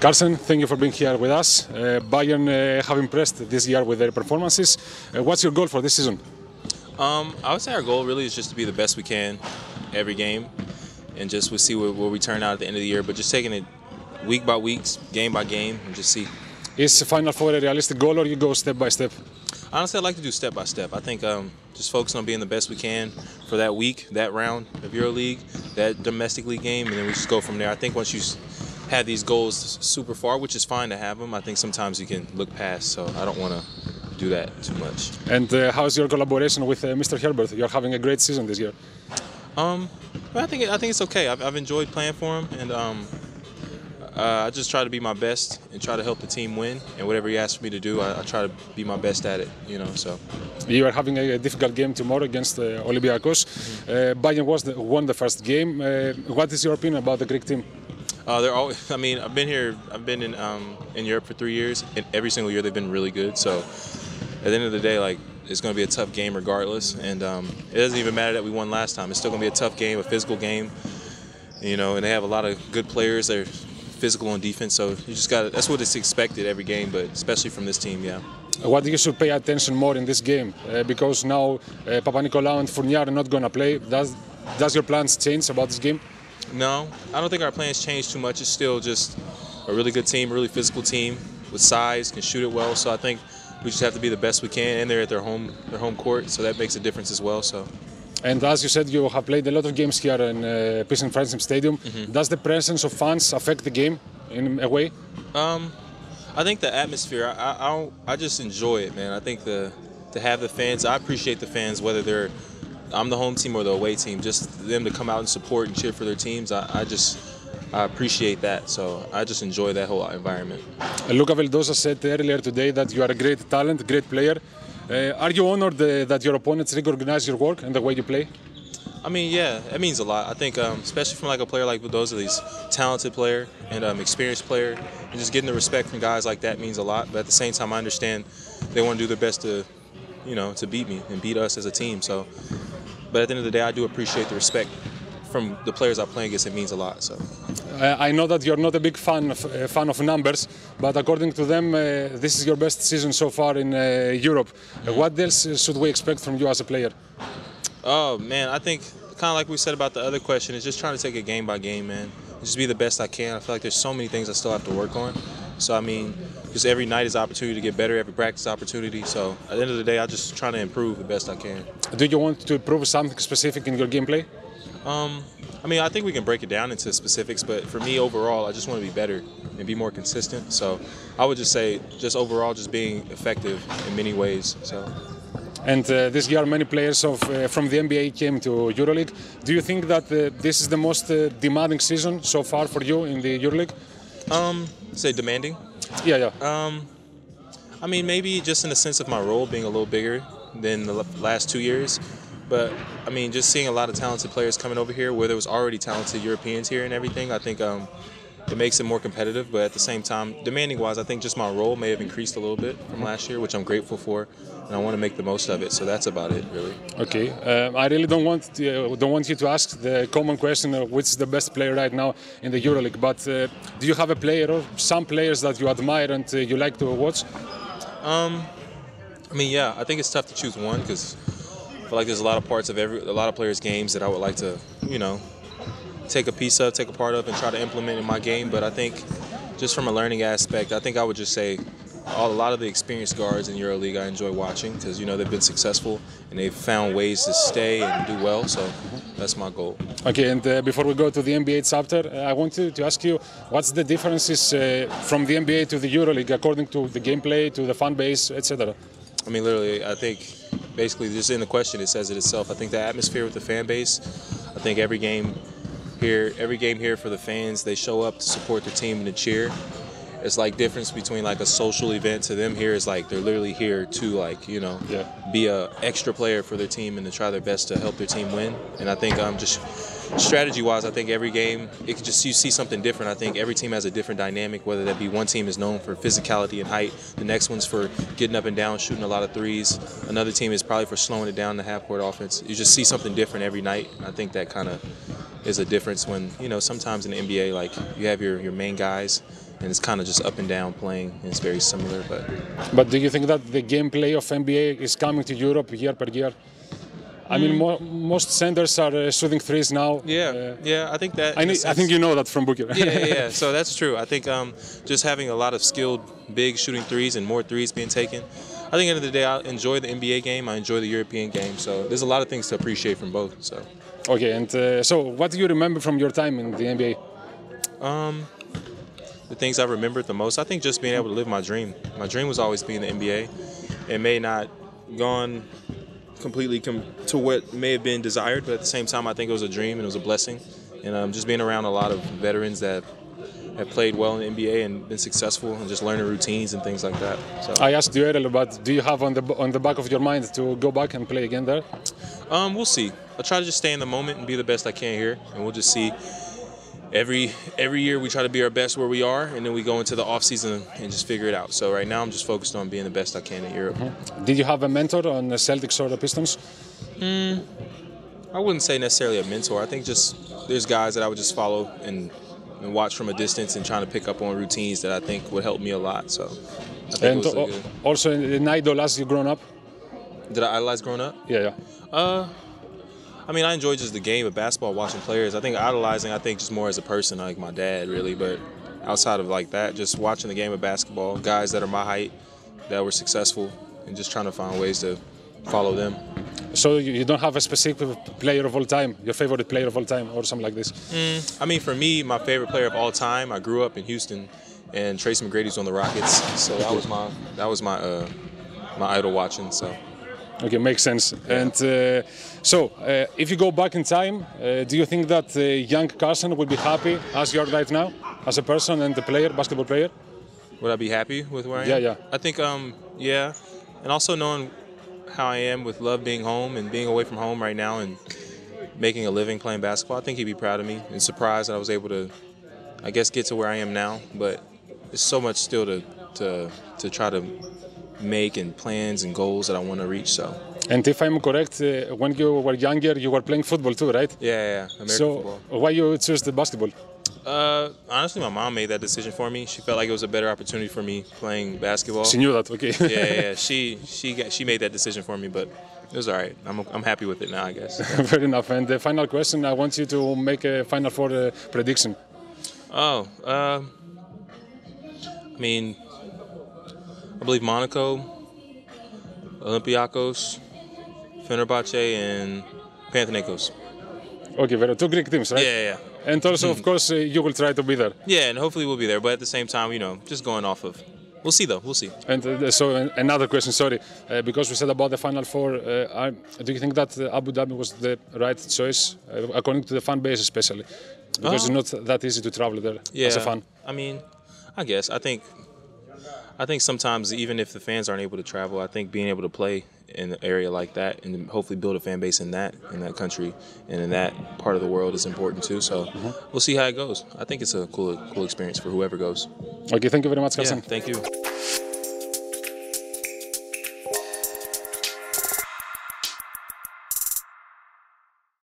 Kársen, thank you for being here with us. Bayern have impressed this year with their performances. What's your goal for this season? I would say our goal really is just to be the best we can every game, and just we'll see where we turn out at the end of the year. But just taking it week by week, game by game, and just see. Is Final Four a realistic goal, or you go step by step? Honestly, I'd like to do step by step. I think just focusing on being the best we can for that week, that round of EuroLeague, that domestic league game, and then we just go from there. I think once you have these goals super far, which is fine to have them, I think sometimes you can look past, so I don't want to do that too much. And how's your collaboration with Mr. Herbert? You're having a great season this year. I think it's okay. I've enjoyed playing for him, and I just try to be my best and try to help the team win. And whatever he asks me to do, I try to be my best at it. You know, so. You are having a difficult game tomorrow against Olympiacos. Bayern won the first game. What is your opinion about the Greek team? They're always. I mean, I've been in Europe for 3 years, and every single year they've been really good. So, at the end of the day, like, it's going to be a tough game regardless, and it doesn't even matter that we won last time. It's still going to be a tough game, a physical game. You know, and they have a lot of good players. They're physical on defense, so you just got. That's what is expected every game, but especially from this team, yeah. What you should pay attention more in this game, because now Papanikolaou and Fournier are not going to play. Does your plans change about this game? No, I don't think our plans change too much. It's still just a really good team, a really physical team with size, can shoot it well. So I think we just have to be the best we can, and they're at their home court, so that makes a difference as well. So. And as you said, you have played a lot of games here in Peace and Friendship Stadium. Mm-hmm. Does the presence of fans affect the game in a way? I think the atmosphere. I just enjoy it, man. I think to have the fans. I appreciate the fans, whether I'm the home team or the away team. Just them to come out and support and cheer for their teams. I appreciate that. So I just enjoy that whole environment. Luca Vildosa said earlier today that you are a great talent, great player. Are you honored that your opponents recognize your work and the way you play? I mean, yeah, it means a lot. I think, especially from like a player like Vildosa, he's a talented player and experienced player, and just getting the respect from guys like that means a lot. But at the same time, I understand they want to do their best to, you know, to beat me and beat us as a team. So, but at the end of the day, I do appreciate the respect from the players I play against. It means a lot. So. I know that you're not a big fan of numbers, but according to them, this is your best season so far in Europe. What else should we expect from you as a player? Oh man, I think kind of like we said about the other question, is just trying to take it game by game, man. Just be the best I can. I feel like there's so many things I still have to work on. So I mean, just every night is an opportunity to get better, every practice opportunity. So at the end of the day, I'm just trying to improve the best I can. Do you want to improve something specific in your gameplay? I mean, I think we can break it down into specifics, but for me overall, I just want to be better and be more consistent. So I would just say, just overall, just being effective in many ways. So. And this year, many players from the NBA came to EuroLeague. Do you think that this is the most demanding season so far for you in the EuroLeague? Say demanding? Yeah. I mean, maybe just in the sense of my role being a little bigger than the last 2 years. But, I mean, just seeing a lot of talented players coming over here, where there was already talented Europeans here and everything, I think it makes it more competitive. But at the same time, demanding-wise, I think just my role may have increased a little bit from last year, which I'm grateful for, and I want to make the most of it. So that's about it, really. Okay. I really don't want you to ask the common question of which is the best player right now in the EuroLeague. But do you have a player or some players that you admire and you like to watch? I mean, yeah, I think it's tough to choose one because I feel like there's a lot of parts of a lot of players' games that I would like to, you know, take a part of and try to implement in my game. But I think just from a learning aspect, I think I would just say a lot of the experienced guards in EuroLeague I enjoy watching because, you know, they've been successful and they've found ways to stay and do well. So that's my goal. Okay, and before we go to the NBA chapter, I want to ask you, what's the differences from the NBA to the EuroLeague according to the gameplay, to the fan base, etc.? I mean, literally, I think basically just in the question, it says it itself. I think the atmosphere with the fan base, I think every game here for the fans, they show up to support their team and to cheer. It's like difference between like a social event to them here is like they're literally here to like, you know, be a extra player for their team and to try their best to help their team win. And I think just strategy-wise, I think every game, it could just you see something different. I think every team has a different dynamic, whether that be one team is known for physicality and height, the next one's for getting up and down, shooting a lot of threes. Another team is probably for slowing it down in the half-court offense. You just see something different every night, and I think that kind of is a difference when, you know, sometimes in the NBA, like, you have your main guys, and it's kind of just up and down playing, and it's very similar. But do you think that the gameplay of NBA is coming to Europe year per year? I mean, most centers are shooting threes now. Yeah, I think that. I think you know that from Booker. Yeah. So that's true. I think just having a lot of skilled, big shooting threes and more threes being taken. I think at the end of the day, I enjoy the NBA game. I enjoy the European game. So there's a lot of things to appreciate from both. So. Okay, and so what do you remember from your time in the NBA? The things I remembered the most, I think just being able to live my dream. My dream was always being in the NBA. It may not gone completely to what may have been desired, but at the same time, I think it was a dream and it was a blessing. And just being around a lot of veterans that have played well in the NBA and been successful, and just learning routines and things like that. So. I asked you earlier, but do you have on the back of your mind to go back and play again there? We'll see. I'll try to just stay in the moment and be the best I can here, and we'll just see. Every year we try to be our best where we are, and then we go into the off season and just figure it out. So right now I'm just focused on being the best I can in Europe. Did you have a mentor on the Celtics or the Pistons? I wouldn't say necessarily a mentor. I think just there's guys that I would just follow and watch from a distance and trying to pick up on routines that I think would help me a lot. So I think and it was also an idol as you grown up? Did I idolize growing up? Yeah. I mean, I enjoy just the game of basketball, watching players. I think idolizing, just more as a person, like my dad, really. But outside of like that, just watching the game of basketball, guys that are my height, that were successful, and just trying to find ways to follow them. So you don't have a specific player of all time, your favorite player of all time, or something like this? I mean, for me, my favorite player of all time, I grew up in Houston, and Tracy McGrady's on the Rockets. So that was my idol watching. So. Okay, makes sense. And if you go back in time, do you think that young Kársen will be happy as you are right now, as a person and a player, basketball player? Would I be happy with where I am? Yeah. I think, yeah. And also knowing how I am with love being home and being away from home right now and making a living playing basketball, I think he'd be proud of me and surprised that I was able to, get to where I am now. But there's so much still to try to make and plans and goals that I want to reach. So. And if I'm correct, when you were younger, you were playing football too, right? Yeah, American football. So why you choose the basketball? Honestly, my mom made that decision for me. She felt like it was a better opportunity for me playing basketball. She knew that, okay. Yeah. She made that decision for me, but it was all right. I'm happy with it now, I guess. Fair enough. And the final question, I want you to make a Final Four prediction. I believe Monaco, Olympiacos, Fenerbahce, and Panathinaikos. Okay, very two Greek teams, right? Yeah. And also, of course, you will try to be there. Yeah, and hopefully we'll be there. But at the same time, just going off of. We'll see, though. We'll see. And so another question, sorry. Because we said about the Final Four, do you think that Ábù Ντάμπι was the right choice, according to the fan base especially? Because it's not that easy to travel there as a fan. I mean, I guess. I think sometimes even if the fans aren't able to travel, I think being able to play in an area like that and hopefully build a fan base in that country and in that part of the world is important too. So we'll see how it goes. I think it's a cool experience for whoever goes. Okay, thank you very much, Kársen. Yeah, thank you.